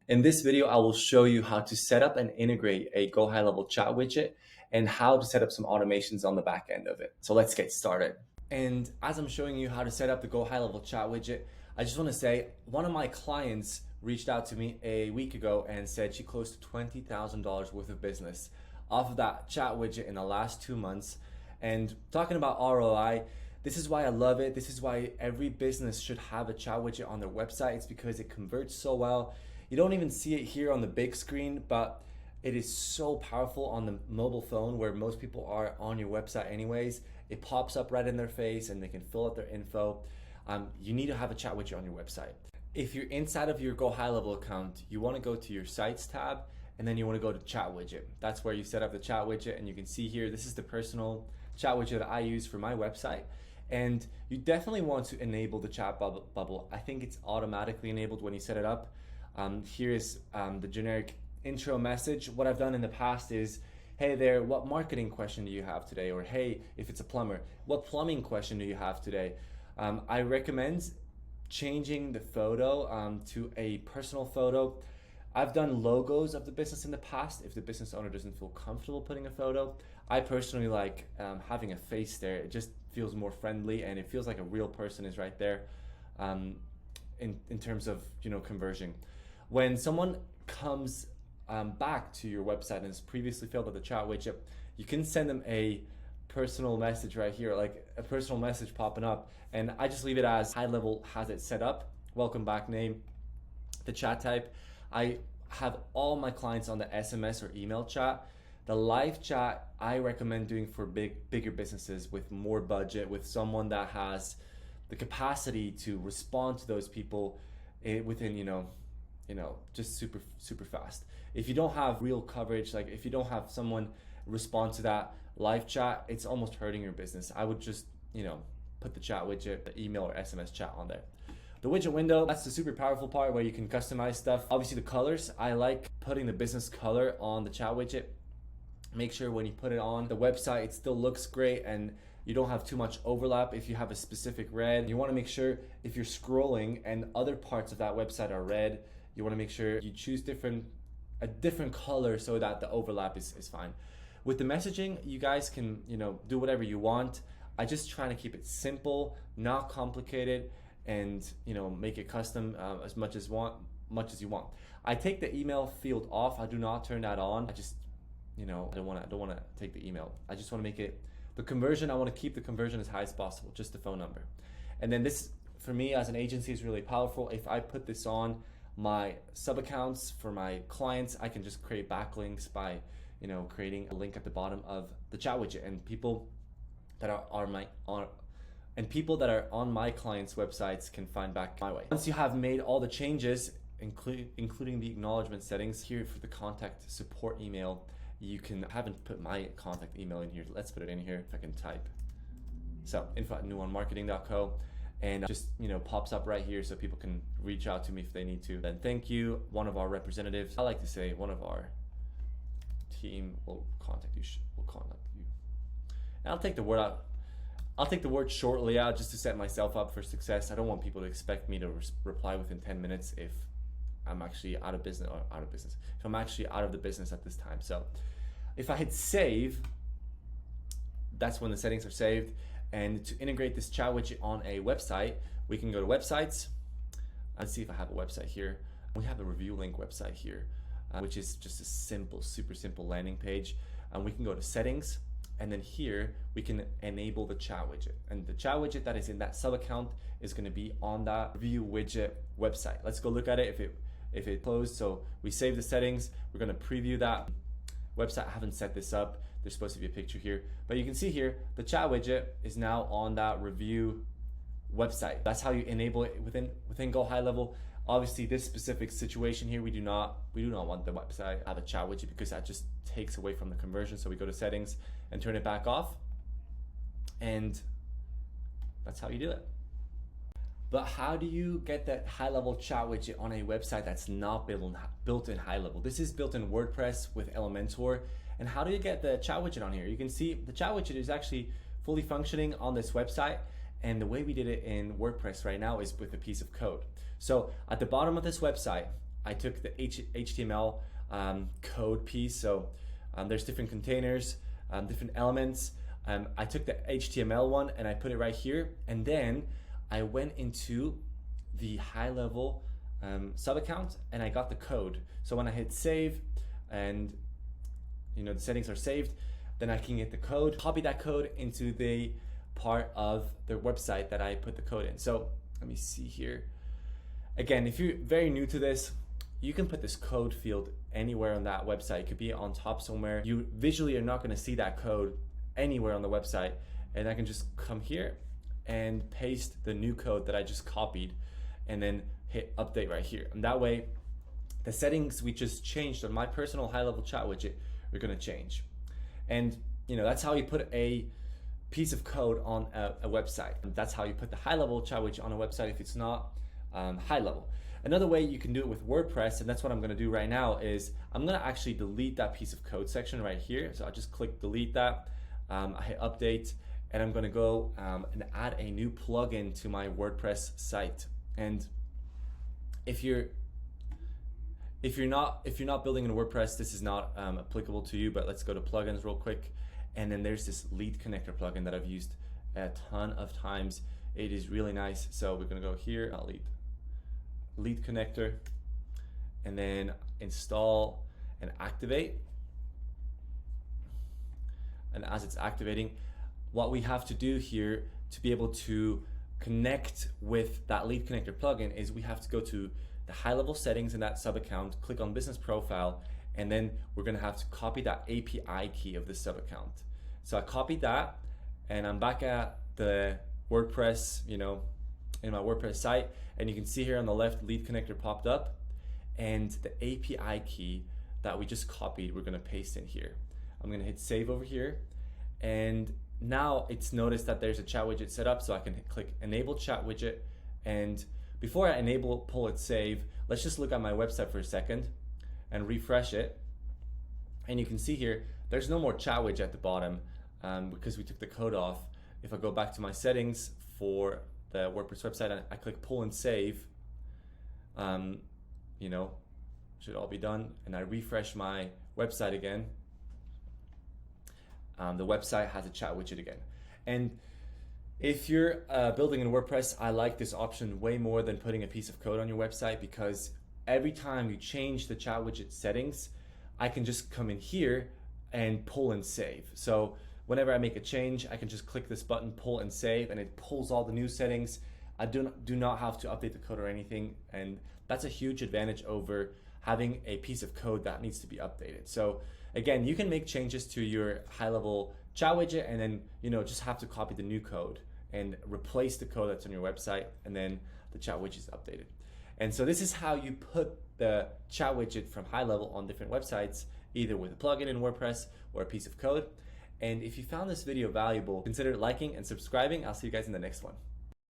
In this video, I will show you how to set up and integrate a GoHighLevel chat widget and how to set up some automations on the back end of it. So let's get started. And as I'm showing you how to set up the GoHighLevel chat widget, I just want to say one of my clients reached out to me a week ago and said she closed $20,000 worth of business off of that chat widget in the last 2 months. And talking about ROI, this is why I love it. This is why every business should have a chat widget on their website. It's because it converts so well. You don't even see it here on the big screen, but it is so powerful on the mobile phone where most people are on your website anyways. It pops up right in their face and they can fill out their info. You need to have a chat widget on your website. If you're inside of your GoHighLevel account, you want to go to your Sites tab and then you want to go to Chat Widget. That's where you set up the chat widget, and you can see here, this is the personal chat widget that I use for my website. And you definitely want to enable the chat bubble. I think it's automatically enabled when you set it up. Here is the generic intro message. What I've done in the past is, hey there, what marketing question do you have today? Or hey, if it's a plumber, what plumbing question do you have today? I recommend changing the photo to a personal photo. I've done logos of the business in the past if the business owner doesn't feel comfortable putting a photo. I personally like having a face there. It just feels more friendly and it feels like a real person is right there in terms of conversion. When someone comes back to your website and has previously filled out the chat widget, you can send them a personal message right here, like a personal message popping up, and I just leave it as HighLevel has it set up. Welcome back name, the chat type. I have all my clients on the SMS or email chat. The live chat I recommend doing for bigger businesses with more budget, with someone that has the capacity to respond to those people within just super fast. If you don't have real coverage, like if you don't have someone respond to that live chat, it's almost hurting your business. I would just put the chat widget, the email or SMS chat on there. The widget window, that's the super powerful part where you can customize stuff. Obviously the colors, I like putting the business color on the chat widget. Make sure when you put it on the website, it still looks great and you don't have too much overlap. If you have a specific red, you want to make sure if you're scrolling and other parts of that website are red, you want to make sure you choose a different color so that the overlap is fine. With the messaging, you guys can do whatever you want. I just try to keep it simple, not complicated, and make it custom as much as you want. I take the email field off. I do not turn that on. I just I don't want to take the email. I just want to make it the conversion. I want to keep the conversion as high as possible, just the phone number. And then this, for me as an agency, is really powerful. If I put this on my sub accounts for my clients, I can just create backlinks by creating a link at the bottom of the chat widget, and people that are on my clients' websites can find back my way. Once you have made all the changes, including the acknowledgement settings here for the contact support email, you can, I haven't put my contact email in here. Let's put it in here if I can type. So info@newonmarketing.co, and just pops up right here so people can reach out to me if they need to. Then thank you, one of our representatives. I like to say one of our team will contact you. And I'll take the word out. I'll take the word shortly out just to set myself up for success. I don't want people to expect me to reply within 10 minutes if I'm actually out of business. If I'm actually out of the business at this time. So if I hit save, that's when the settings are saved. And to integrate this chat widget on a website, we can go to websites. Let's see if I have a website here. We have a review link website here, which is just a super simple landing page. And we can go to settings, and then here we can enable the chat widget. And the chat widget that is in that sub account is going to be on that review widget website. Let's go look at it if it closed. So we save the settings. We're going to preview that website. I haven't set this up. There's supposed to be a picture here, but you can see here the chat widget is now on that review website. That's how you enable it within GoHighLevel. Obviously, this specific situation here, we do not want the website to have a chat widget because that just takes away from the conversion. So we go to settings and turn it back off, and that's how you do it. But how do you get that HighLevel chat widget on a website that's not built in HighLevel? This is built in WordPress with Elementor. And how do you get the chat widget on here? You can see the chat widget is actually fully functioning on this website. And the way we did it in WordPress right now is with a piece of code. So at the bottom of this website, I took the HTML code piece. So there's different containers, different elements. I took the HTML one and I put it right here. And then I went into the HighLevel sub account and I got the code. So when I hit save and the settings are saved, then I can get the code, copy that code into the part of the website that I put the code in. So let me see here. Again, if you're very new to this, you can put this code field anywhere on that website. It could be on top somewhere. You visually are not going to see that code anywhere on the website. And I can just come here and paste the new code that I just copied and then hit update right here. And that way, the settings we just changed on my personal HighLevel chat widget are going to change. And that's how you put a piece of code on a website. And that's how you put the HighLevel chat widget on a website if it's not HighLevel. Another way you can do it with WordPress, and that's what I'm going to do right now, is I'm going to actually delete that piece of code section right here. So I'll just click delete that. I hit update, and I'm going to go and add a new plugin to my WordPress site. And if you're not building in WordPress, this is not applicable to you, but let's go to plugins real quick. And then there's this lead connector plugin that I've used a ton of times. It is really nice. So we're gonna go here, lead connector, and then install and activate. And as it's activating, what we have to do here to be able to connect with that lead connector plugin is we have to go to the HighLevel settings in that sub account, click on business profile, and then we're gonna have to copy that API key of the sub account. So I copied that, and I'm back at the WordPress, in my WordPress site, and you can see here on the left, lead connector popped up, and the API key that we just copied, we're gonna paste in here. I'm gonna hit save over here, and now it's noticed that there's a chat widget set up, so I can click enable chat widget. And before I enable pull it save, let's just look at my website for a second and refresh it. And you can see here, there's no more chat widget at the bottom because we took the code off. If I go back to my settings for the WordPress website and I click pull and save, should all be done. And I refresh my website again. The website has a chat widget again. And if you're building in WordPress, I like this option way more than putting a piece of code on your website, because every time you change the chat widget settings, I can just come in here and pull and save. So whenever I make a change, I can just click this button, pull and save, and it pulls all the new settings. I do not have to update the code or anything, and that's a huge advantage over having a piece of code that needs to be updated. So again, you can make changes to your HighLevel chat widget and then just have to copy the new code and replace the code that's on your website, and then the chat widget is updated. And so this is how you put the chat widget from HighLevel on different websites, either with a plugin in WordPress or a piece of code. And if you found this video valuable, consider liking and subscribing. I'll see you guys in the next one.